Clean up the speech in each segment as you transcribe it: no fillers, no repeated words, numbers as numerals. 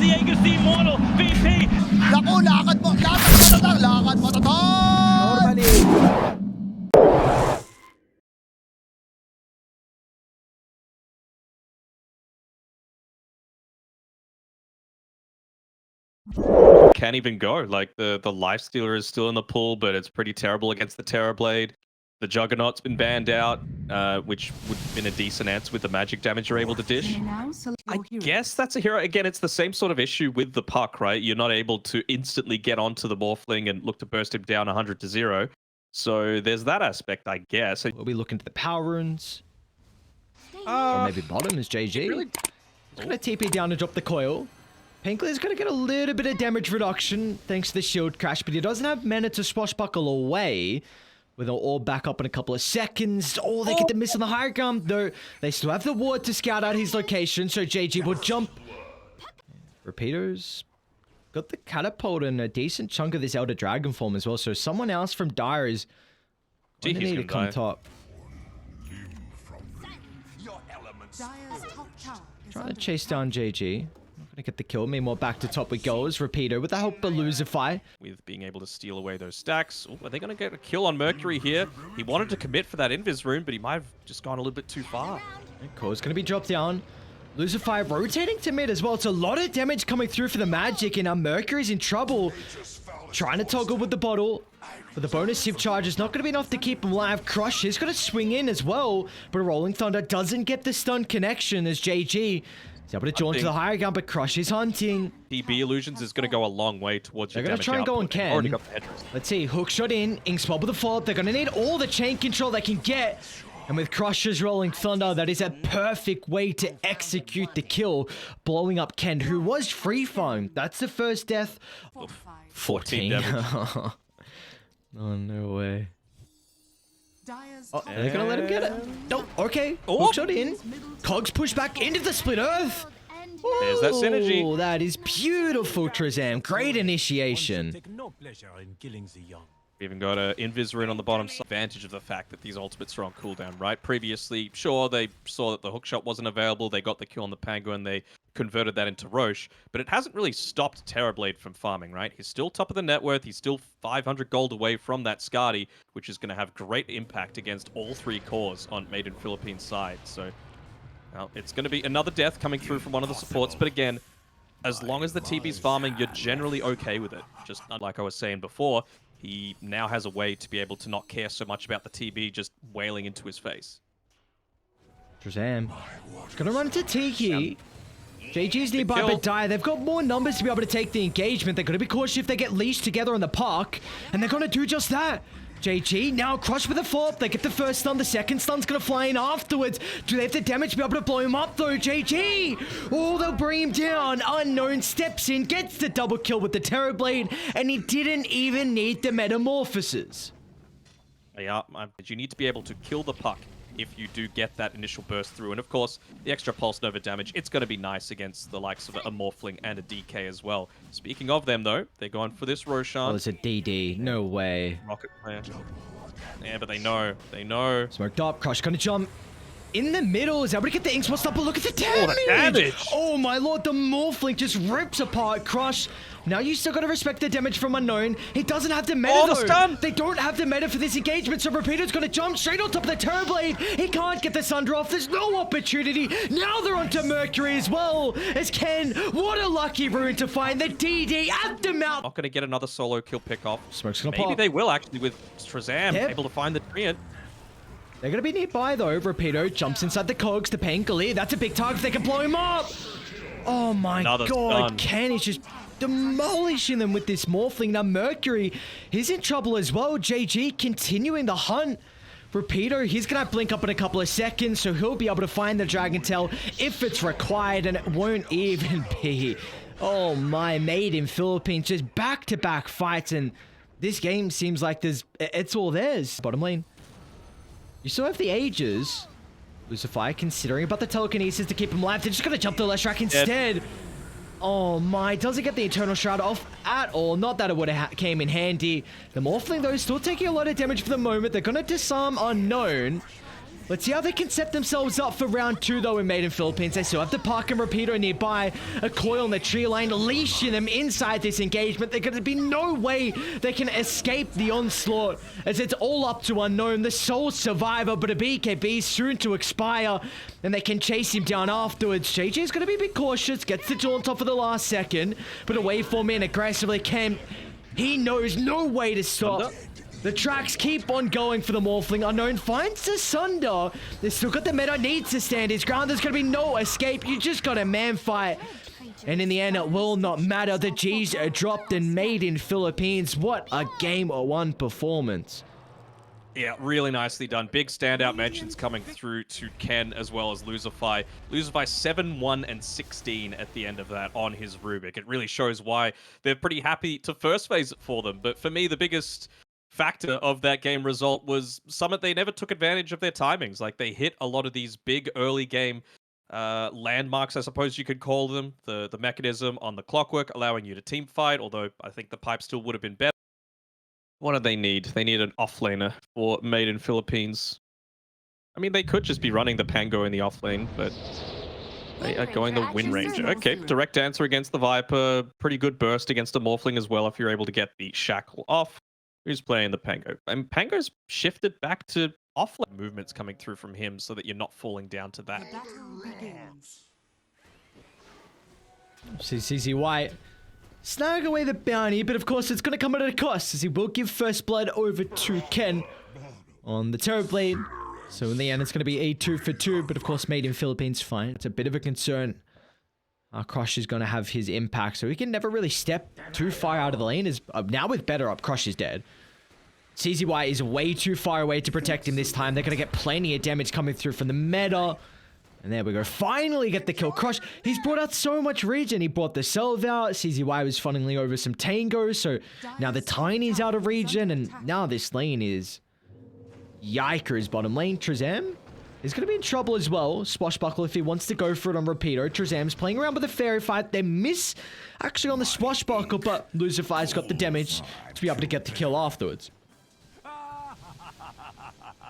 Diego si Immortal, VP. Naku, lakad mo tatang, lakad mo tatang! Normally. Can't even go. Like the Lifestealer is still in the pool, but it's pretty terrible against the Terrorblade. The Juggernaut's been banned out, which would have been a decent answer with the magic damage you're able to dish. I guess that's a hero. Again, it's the same sort of issue with the puck, right? You're not able to instantly get onto the Morphling and look to burst him down 100-0. So there's that aspect, I guess. We'll be looking to the power runes. Or maybe bottom is JG. Really? He's going to TP down and drop the coil. Pinkler's going to get a little bit of damage reduction thanks to the shield crash, but he doesn't have mana to swashbuckle away. With an orb back up in a couple of seconds. Oh, they get the miss on the high ground, though. They still have the ward to scout out his location, so JG will jump. Repeaters got the catapult and a decent chunk of this Elder Dragon form as well, so someone else from Dire is going to need to come top. Trying to chase down JG. Not going to get the kill. Meanwhile, back to top we go as Repeater with the help of Lucify. With being able to steal away those stacks. Ooh, are they going to get a kill on Mercury here? He wanted to commit for that Invis rune, but he might have just gone a little bit too far. Core's going to be dropped down. Lucify rotating to mid as well. It's a lot of damage coming through for the Magic, and now Mercury's in trouble. Trying to toggle with the bottle. But the bonus shift charge is not going to be enough to keep him alive. Crush is going to swing in as well. But Rolling Thunder doesn't get the stun connection as JG is able to jaunt to the higher ground, but Crush is hunting. DB Illusions is going to go a long way towards your damage. They're going to try and go on Ken. Already got the headrest. Let's see. Hook shot in. Inkspot with the follow-up. They're going to need all the chain control they can get. And with Crush's Rolling Thunder, that is a perfect way to execute the kill. Blowing up Ken, who was free farm. That's the first death. 14 damage. Oh, no way. Oh, are they gonna let him get it? Nope. Okay. Hook shot in. Cogs push back into the split earth. There's that synergy. Oh, that is beautiful, Trezam. Great initiation. We even got an Invis rune on the bottom side. Advantage of the fact that these ultimates are on cooldown, right? Previously, sure, they saw that the hookshot wasn't available. They got the kill on the Pango and they converted that into Roche. But it hasn't really stopped Terrorblade from farming, right? He's still top of the net worth. He's still 500 gold away from that Skadi, which is going to have great impact against all three cores on Made in Philippines side. So, well, it's going to be another death coming through from one of the supports. But again, as long as the TB's farming, you're generally okay with it. Just like I was saying before, he now has a way to be able to not care so much about the TB just wailing into his face. Trezam gonna run into Tiki. JG's nearby, but Dire, they've got more numbers to be able to take the engagement. They're going to be cautious if they get leashed together in the park, and they're going to do just that. JG now Crush with a follow-up. They get the first stun. The second stun's going to fly in afterwards. Do they have the damage to be able to blow him up, though? JG! Oh, they'll bring him down. Unknown steps in, gets the double kill with the Terrorblade, and he didn't even need the Metamorphosis. Yeah, you need to be able to kill the puck if you do get that initial burst through. And of course, the extra Pulse Nova damage, it's going to be nice against the likes of a Morphling and a DK as well. Speaking of them, though, they're going for this Roshan. Oh, it's a DD. No way. Rocket player. Yeah, but they know. They know. Smoked up. Crush gonna jump in the middle. Is able to get the ink spot up, but look at the damage! Oh, the damage! Oh my lord, the Morphling just rips apart Crush. Now you still gotta respect the damage from Unknown. He doesn't have the meta though. Stun. They don't have the meta for this engagement, so Repeater's gonna jump straight on top of the Terrorblade. He can't get the Sunder off. There's no opportunity. Now they're onto Mercury as well. As Ken, what a lucky rune to find the DD at the mouth. Not gonna get another solo kill pick off. Smoke's gonna Maybe pop. they will actually with Trezam able to find the Treant. They're going to be nearby, though. Rapido jumps inside the cogs to Pangoli. That's a big target. They can blow him up. Oh, my God. Stun. Ken is just demolishing them with this Morphling. Now, Mercury, he's in trouble as well. JG continuing the hunt. Rapido, he's going to blink up in a couple of seconds, so he'll be able to find the Dragon Tail if it's required, and it won't even be. Oh, my Made in Philippines. Just back-to-back fights, and this game seems like it's all theirs. Bottom lane. You still have the Ages. Lucify considering about the telekinesis to keep him alive. They're just going to jump the Leshrac instead. Oh my, doesn't get the Eternal Shroud off at all. Not that it would have came in handy. The Morphling, though, is still taking a lot of damage for the moment. They're going to disarm Unknown. Let's see how they can set themselves up for round 2, though, in Made in Philippines. They still have the Park and Repeater nearby. A coil on the tree line, leashing them inside this engagement. There's going to be no way they can escape the onslaught, as it's all up to Unknown, the sole survivor, but a BKB soon to expire, and they can chase him down afterwards. JJ's going to be a bit cautious, gets the jaunt off for the last second, but a waveform in aggressively. Ken, he knows no way to stop. The tracks keep on going for the Morphling. Unknown finds the Sunder. They've still got the meta, needs to stand his ground. There's going to be no escape. You just got a man fight. And in the end, it will not matter. The G's are dropped and Made in Philippines. What a game 1 performance. Yeah, really nicely done. Big standout mentions coming through to Ken as well as Luzify. Luzify 7-1 and 16 at the end of that on his Rubik. It really shows why they're pretty happy to first phase it for them. But for me, the biggest factor of that game result was Summit. They never took advantage of their timings. Like, they hit a lot of these big early game landmarks, I suppose you could call them. The mechanism on the clockwork allowing you to team fight, although I think the pipe still would have been better. What do they need? They need an offlaner for Made in Philippines. I mean, they could just be running the Pango in the offlane, but they are going the Wind Ranger. Okay, direct answer against the Viper. Pretty good burst against the Morphling as well if you're able to get the Shackle off. Who's playing the Pango? And Pango's shifted back to offlane movements coming through from him so that you're not falling down to that. See CZ White snag away the bounty, but of course it's going to come at a cost, as he will give first blood over to Ken on the Terrorblade. So in the end, it's going to be a 2 for 2, but of course Made in Philippines fine. It's a bit of a concern. Crush is going to have his impact, so he can never really step too far out of the lane. Now with better up, Crush is dead. CZY is way too far away to protect him this time. They're going to get plenty of damage coming through from the meta. And there we go. Finally get the kill. Crush, he's brought out so much regen. He brought the Selve out. CZY was funneling over some Tango. So now the Tiny's out of regen. And now this lane is yikers. Bottom lane, Trezam is going to be in trouble as well. Swashbuckle, if he wants to go for it on Repeater. Trezam's playing around with the Fairy Fight. They miss actually on the Swashbuckle, but Lucify's got the damage to be able to get the kill afterwards.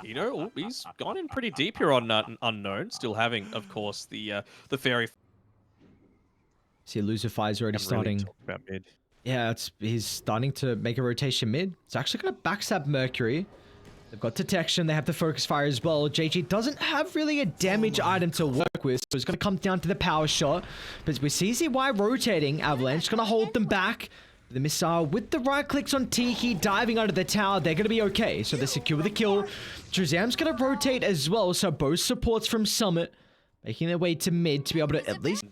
You know, he's gone in pretty deep here on Unknown, still having, of course, the Fairy. See, Lucify's already starting. Really about mid. Yeah, he's starting to make a rotation mid. It's actually going to backstab Mercury. They've got detection. They have the focus fire as well. JG doesn't have really a damage item to work with, so it's going to come down to the power shot. But with CZY rotating, Avalanche going to hold them back. The missile with the right clicks on Tiki diving under the tower. They're going to be okay. So they secure the kill. Trezam's going to rotate as well. So both supports from Summit making their way to mid to be able to at least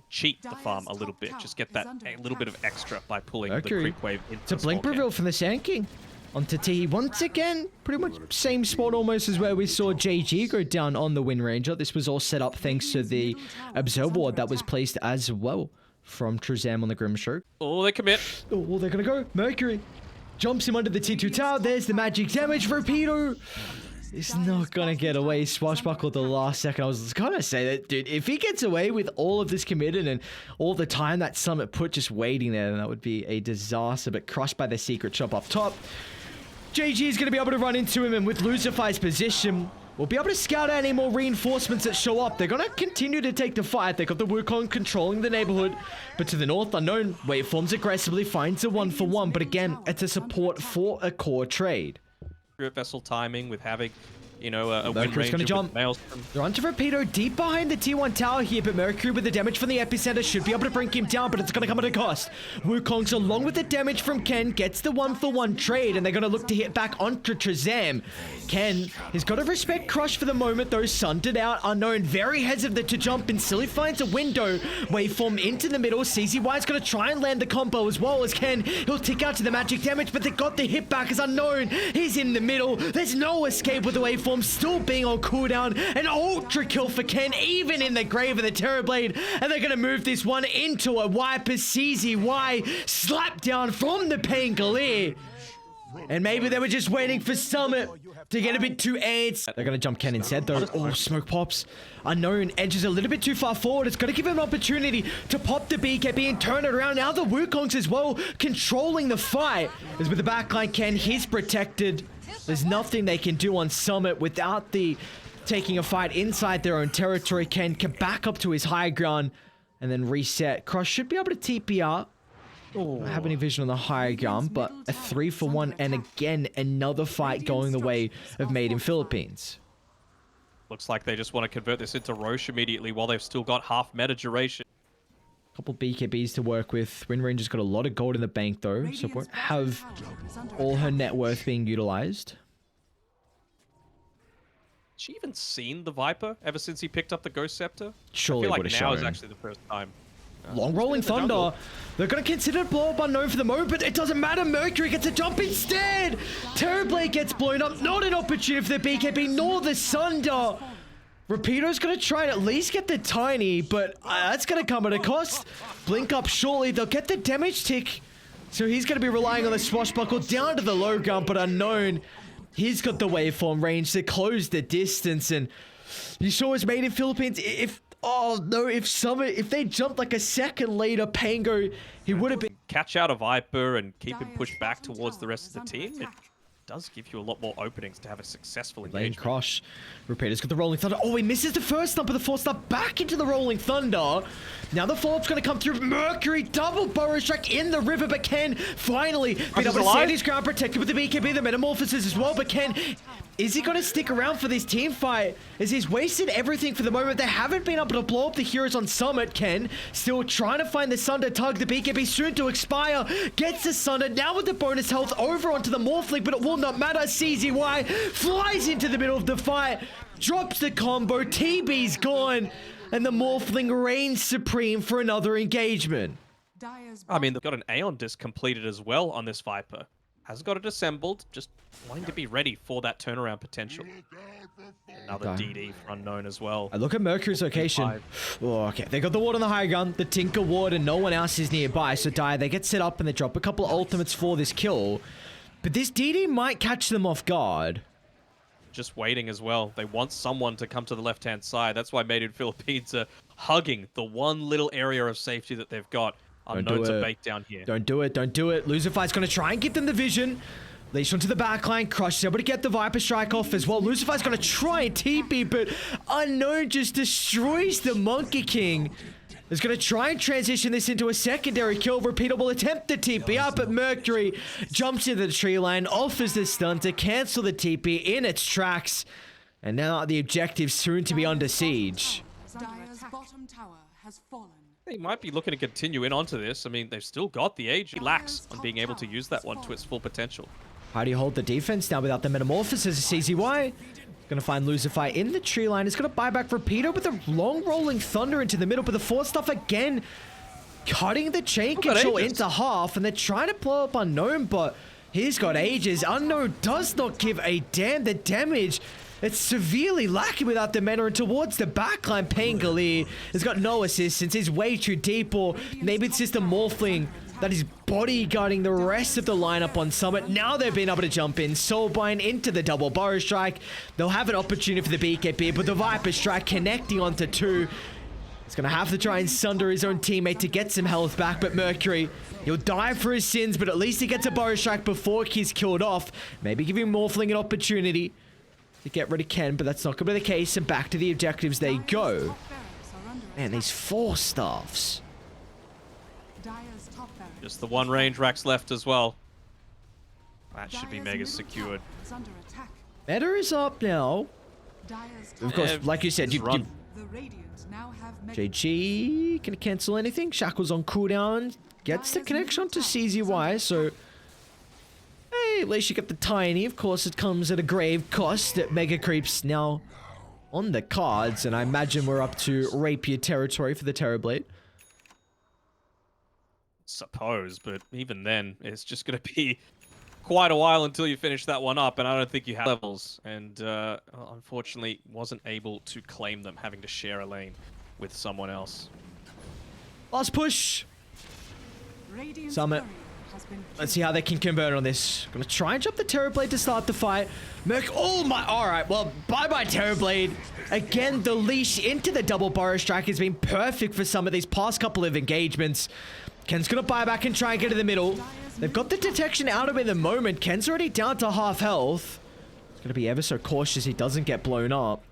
cheat the farm a little bit. Just get that a little bit of extra by pulling Mercury. the creep wave into It's a blink reveal from the Sand King. Onto T once again, pretty much same spot almost as where we saw JG go down on the Wind Ranger. This was all set up thanks to the Observe Ward that was placed as well from Trezam on the Grimstroke. Oh, they commit. Oh, they're gonna go. Mercury jumps him under the T2 tower. There's the magic damage. Repeater is not gonna get away. Swashbuckle the last second. I was gonna say that, dude, if he gets away with all of this committed and all the time that Summit put just waiting there, then that would be a disaster. But crushed by the secret shop up top. JG is going to be able to run into him, and with Lucify's position, we'll be able to scout out any more reinforcements that show up. They're going to continue to take the fight. They've got the Wukong controlling the neighborhood, but to the north, Unknown waveforms aggressively finds a 1-for-1, but again, it's a support for a core trade. Vessel timing with having, you know, a Wind Mercury's Ranger going to jump. They're onto Repeater deep behind the T1 tower here, but Mercury with the damage from the epicenter should be able to bring him down, but it's going to come at a cost. Wukong's along with the damage from Ken gets the 1-for-1 trade, and they're going to look to hit back onto Trezam. Ken has got to respect Crush for the moment, though. Sundered out. Unknown very hesitant to jump, and Silly finds a window. Waveform into the middle. CZY's going to try and land the combo as well as Ken. He'll tick out to the magic damage, but they got the hit back as Unknown. He's in the middle. There's no escape with the waveform still being on cooldown. An ultra kill for Ken, even in the grave of the Terrorblade. And they're going to move this one into a wipe as CZY slap down from the Pangolier. And maybe they were just waiting for Summit to get a bit too amped. They're going to jump Ken instead, though. Oh, smoke pops. Unknown edges a little bit too far forward. It's going to give him an opportunity to pop the BKB and turn it around. Now the Wukongs as well controlling the fight. As with the backline, Ken, he's protected. There's nothing they can do on Summit without the taking a fight inside their own territory. Ken can back up to his high ground and then reset. Cross should be able to TP out. I don't have any vision on the higher ground, but a 3-for-1 and again another fight going the way of Made in Philippines. Looks like they just want to convert this into Roche immediately while they've still got half meta duration. Couple BKBs to work with. Wind Ranger's got a lot of gold in the bank though, so won't have all her net worth being utilized. Has she even seen the Viper ever since he picked up the Ghost Scepter? Surely I feel like would have now shown. is actually the first time. Long rolling thunder. They're going to consider it blow up unknown for the moment, but it doesn't matter. Mercury gets a jump instead. Terrorblade gets blown up. Not an opportunity for the BKB nor the Sunder. Rapido's going to try and at least get the Tiny, but that's going to come at a cost. Blink up shortly. They'll get the damage tick. So he's going to be relying on the Swashbuckle down to the low ground, but unknown. He's got the waveform range to close the distance, and you saw his Made in Philippines. Oh no, if they jumped like a second later, Pango, he would have been... Catch out a Viper and keep him pushed back towards the rest of the team. It does give you a lot more openings to have a successful Lane engagement. crush. Rapido's got the Rolling Thunder. Oh, he misses the first stump, but the fourth stump back into the Rolling Thunder. Now the follow-up's going to come through. Mercury double burrow strike in the river, but Ken finally been able to stand his ground, protected with the BKB, the Metamorphosis as well. But Ken, is he going to stick around for this team fight? As he's wasted everything for the moment. They haven't been able to blow up the heroes on Summit. Ken still trying to find the Sunder tug. The BKB soon to expire. Gets the Sunder now with the bonus health over onto the Morphling, but it will not matter. CZY flies into the middle of the fight. Drops the combo. TB's gone. And the Morphling reigns supreme for another engagement. I mean, they've got an Aeon disc completed as well on this Viper. Has got it assembled, just wanting to be ready for that turnaround potential. Another DD for unknown as well. I look at Mercury's location. Oh, okay, they got the ward on the high gun, the Tinker ward, and no one else is nearby. So they get set up and they drop a couple of ultimates for this kill. But this DD might catch them off guard. Just waiting as well. They want someone to come to the left-hand side. That's why Made in Philippines are hugging the one little area of safety that they've got. Unknown to bait down here. Don't do it. Don't do it. Lucifer's going to try and get them the vision. Leash onto the backline. Crush is able to get the Viper strike off as well. Lucifer's going to try and TP, but Unknown just destroys the Monkey King. Is going to try and transition this into a secondary kill. Repeater will attempt the TP out, but Mercury jumps into the tree line, offers the stun to cancel the TP in its tracks. And now the objective soon to be under siege. Dire's bottom tower has fallen. They might be looking to continue in onto this. I mean, they've still got the age. He lacks on being able to use that one to its full potential. How do you hold the defense now without the Metamorphosis? CZY going to find Lucifer in the tree line. He's going to buy back Repeater with a long rolling thunder into the middle, but the fourth stuff again cutting the chain control into half, and they're trying to blow up Unknown, but he's got ages. Unknown does not give a damn. The damage, it's severely lacking without the mana, and towards the backline, Pangali has got no assistance. He's way too deep, or maybe it's just a Morphling that is bodyguarding the rest of the lineup on Summit. Now they've been able to jump in. Soulbind into the double burrow strike. They'll have an opportunity for the BKB, but the Viper strike connecting onto two. He's going to have to try and sunder his own teammate to get some health back, but Mercury, he'll die for his sins, but at least he gets a burrow strike before he's killed off. Maybe giving Morphling an opportunity to get rid of Ken, but that's not going to be the case, and back to the objectives they go. Man, these 4 staffs. Just the one range Rax left as well. That should be mega secured. Meta is up now. Of course, like you said, JG can cancel anything. Shackle's on cooldown. Gets the connection to CZY, so hey, at least you get the Tiny. Of course, it comes at a grave cost. That Mega Creep's now on the cards, and I imagine we're up to Rapier territory for the Terrorblade. Suppose, but even then, it's just going to be quite a while until you finish that one up, and I don't think you have levels, and unfortunately wasn't able to claim them, having to share a lane with someone else. Last push. Summit. Let's see how they can convert on this. Gonna try and jump the Terrorblade to start the fight. Merc, oh my, alright, well, bye-bye Terrorblade. Again, the leash into the double burrow strike has been perfect for some of these past couple of engagements. Ken's gonna buy back and try and get to the middle. They've got the detection out of him in the moment. Ken's already down to half health. He's going to be ever so cautious he doesn't get blown up.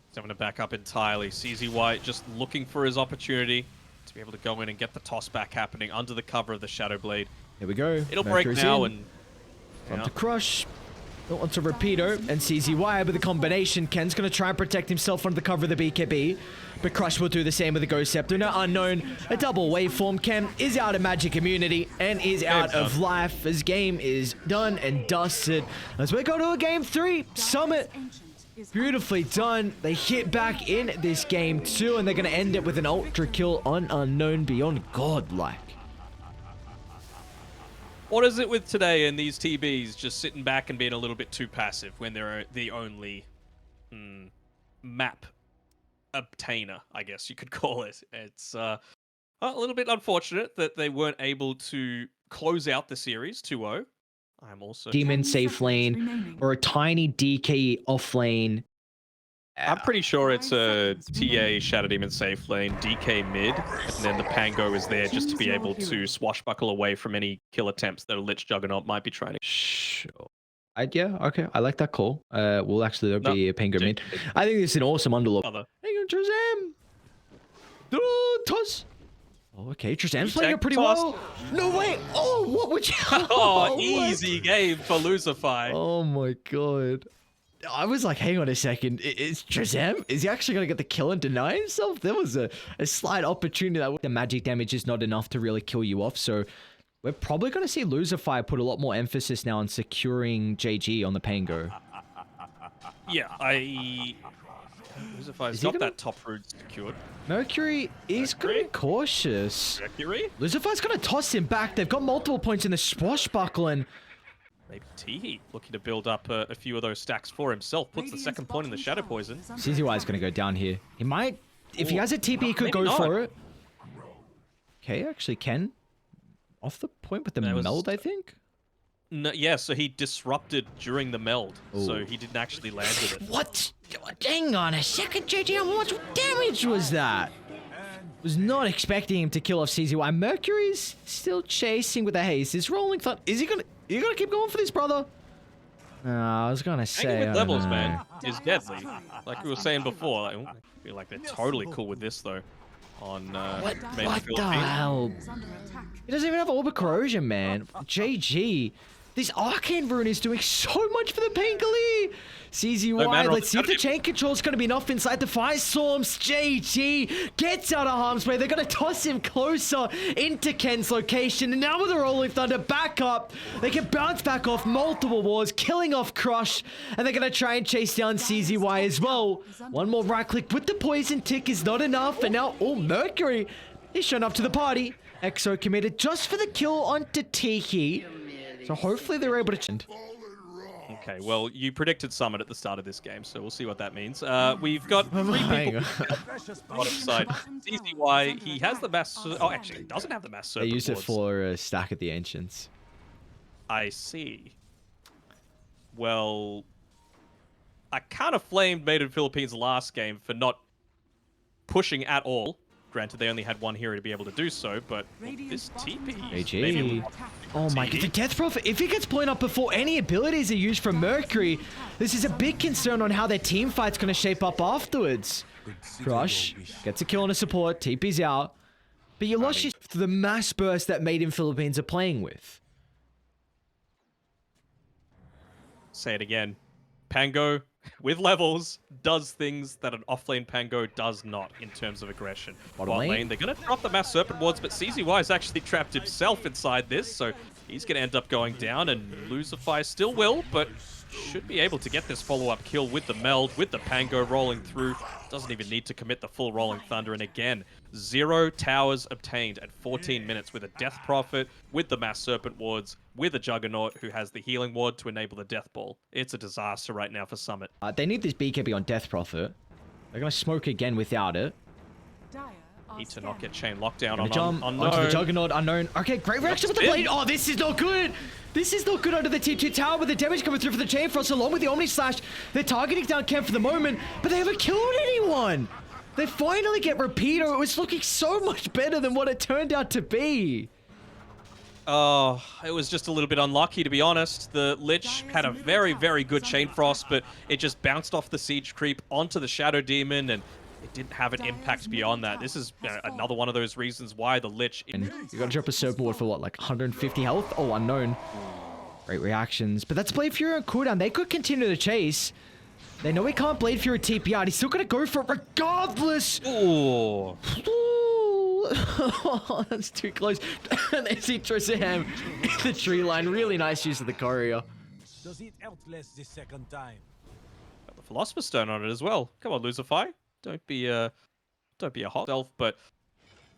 He's having to back up entirely. CZ White just looking for his opportunity to be able to go in and get the toss back happening under the cover of the Shadow Blade. Here we go. It'll Mercury's break now in. and... On to Crush. Onto Repeater and CZY with the combination. Ken's going to try and protect himself under the cover of the BKB. But Crush will do the same with the Ghost Scepter. Now Unknown, a double waveform. Ken is out of magic immunity and is out of life. His game is done and dusted. As we go to a game 3. Summit. Beautifully done. They hit back in this game too. And they're going to end it with an ultra kill on Unknown beyond godlike. What is it with today and these TBs just sitting back and being a little bit too passive when they're the only map obtainer, I guess you could call it. It's a little bit unfortunate that they weren't able to close out the series 2-0. I'm also... Demon safe lane or a tiny DK off lane. I'm pretty sure it's a TA Shadow Demon safe lane, DK mid, and then the Pango is there just to be able to swashbuckle away from any kill attempts that a Lich Juggernaut might be trying to... Sure. Yeah, okay. I like that call. We'll actually, there'll be a Pango mid. I think this is an awesome underlook. Hang on, Trezam! Toss! Oh, okay, Trezam's playing it pretty well. No, wait! Oh, what would you... Oh, easy game for Lucify. Oh my god. I was like, hang on a second. Is Trezam? Is he actually going to get the kill and deny himself? There was a slight opportunity that the magic damage is not enough to really kill you off. So we're probably going to see Lucify put a lot more emphasis now on securing JG on the Pango. Yeah, Lucify's got that top root secured. Mercury is going to be cautious. Mercury? Lucify's going to toss him back. They've got multiple points in the swashbuckling. Maybe Teehee looking to build up a few of those stacks for himself. Puts the second point in the Shadow Poison. CZY is going to go down here. He might... If he has a TP, he could go for it. Okay, actually Ken. Off the point with the meld, I think? No, yeah, so he disrupted during the meld. Ooh. So he didn't actually land with it. What? Hang on a second, JJ. How much damage was that? Was not expecting him to kill off CZY. Mercury's still chasing with the haste. Is rolling thought... Is he going to... You gotta keep going for this, brother. I was gonna say... Hanging with levels, man, is deadly. Like we were saying before, like, I feel like they're totally cool with this, though. On what the hell? He doesn't even have Orb of Corrosion, man. JG. This Arcane Rune is doing so much for the Pangoli. CZY, let's see if the chain control is going to be enough inside the Firestorms. JG gets out of harm's way. They're going to toss him closer into Ken's location. And now with the Rolling Thunder back up, they can bounce back off multiple wars, killing off Crush. And they're going to try and chase down CZY as well. One more right click with the poison tick is not enough. And now, Mercury is shown up to the party. Exo committed just for the kill onto Tiki. So hopefully they're able to... Okay, well, you predicted Summit at the start of this game, so we'll see what that means. We've got 3 people bottom side. CZY, he has the mass... Oh, actually, he doesn't have the mass serpent. They use it for a stack at the Ancients. I see. Well, I kind of flamed Made in Philippines last game for not pushing at all. Granted, they only had one hero to be able to do so, but this TP... AG. Oh my god, the Death Prophet, if he gets blown up before any abilities are used from Mercury, this is a big concern on how their team fight's going to shape up afterwards. Crush gets a kill on a support, TP's out. But you lost the mass burst that Made in Philippines are playing with. Say it again. Pango, with levels, does things that an offlane Pango does not in terms of aggression. Bot lane, they're going to drop the Mass Serpent Wards, but CZY has actually trapped himself inside this, so he's going to end up going down, and Lucify still will, but should be able to get this follow-up kill with the meld, with the Pango rolling through. Doesn't even need to commit the full Rolling Thunder, and again, 0 towers obtained at 14 minutes with a Death Prophet, with the Mass Serpent Wards, with a Juggernaut who has the Healing Ward to enable the Death Ball. It's a disaster right now for Summit. They need this BKB on Death Prophet. They're going to smoke again without it. Need to not get chain lockdown on onto the Juggernaut. Unknown. Okay, great reaction with the blade. Oh, this is not good. This is not good under the T2 tower with the damage coming through for the Chain Frost along with the Omni Slash. They're targeting down Ken for the moment, but they haven't killed anyone. They finally get Repeater. It was looking so much better than what it turned out to be. Oh, it was just a little bit unlucky, to be honest. The Lich had a very, very good Chain Frost, but it just bounced off the Siege Creep onto the Shadow Demon, and it didn't have an impact beyond that. This is another one of those reasons why the Lich... And you gotta drop a Serpent Ward for what, like 150 health? Oh, unknown. Great reactions. But that's Blade Fury on cooldown. They could continue the chase. They know he can't Blade Fury TP out. He's still gonna go for it regardless. Oh. Oh, that's too close. And they see Tristram in the tree line. Really nice use of the courier. Does it outlast the second time? Got the Philosopher's Stone on it as well. Come on, Lucify. Don't be a hot self, but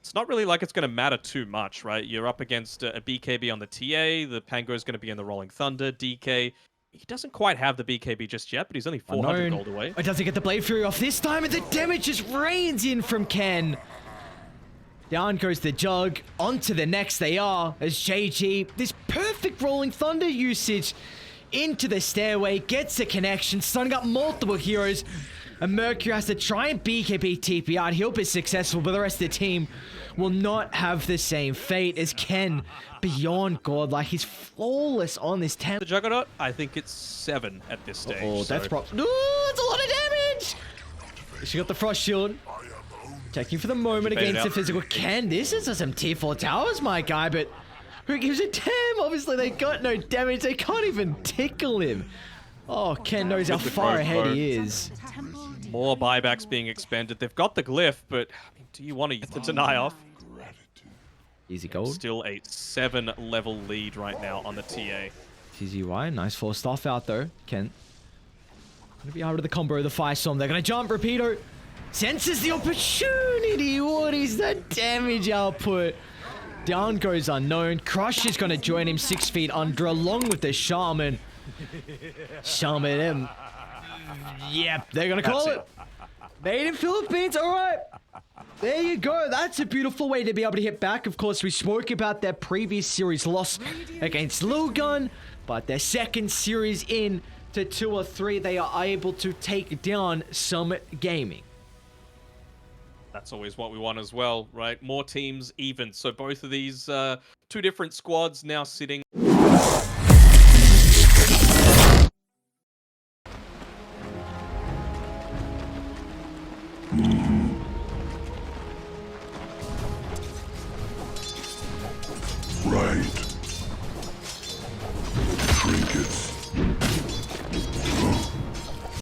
it's not really like it's going to matter too much, right? You're up against a BKB on the TA. The Pango is going to be in the Rolling Thunder. DK, he doesn't quite have the BKB just yet, but he's only 400 gold away. It doesn't get the Blade Fury off this time, and the damage just rains in from Ken. Down goes the Jug. On to the next they are, as JG, this perfect Rolling Thunder usage into the stairway, gets a connection, stunning up multiple heroes. And Mercury has to try and BKB TP out. He'll be successful, but the rest of the team will not have the same fate as Ken. Beyond godlike, he's flawless on this temp. The Juggernaut, I think it's 7 at this stage. Oh, so. that's props. Ooh, that's a lot of damage! She got the Frost Shield. Checking for the moment against the physical. Ken, this is some tier 4 towers, my guy, but who gives a damn? Obviously, they got no damage. They can't even tickle him. Oh, Ken knows how far ahead he is. More buybacks being expended. They've got the glyph, but I mean, do you want to get the deny off? Easy gold. Still a 7-level lead right now on the TA. TZY, nice full stuff out though. Ken. Gonna be out of the combo of the Firestorm. They're gonna jump. Repeater senses the opportunity. What is that damage output? Down goes unknown. Crush is gonna join him 6 feet under along with the Shaman. Shaman him. Yep, they're gonna call it. Made in Philippines, alright. There you go. That's a beautiful way to be able to hit back. Of course, we spoke about their previous series loss against Lil Gun, but their second series in to 2 or 3, they are able to take down Summit Gaming. That's always what we want as well, right? More teams even. So both of these 2 different squads now sitting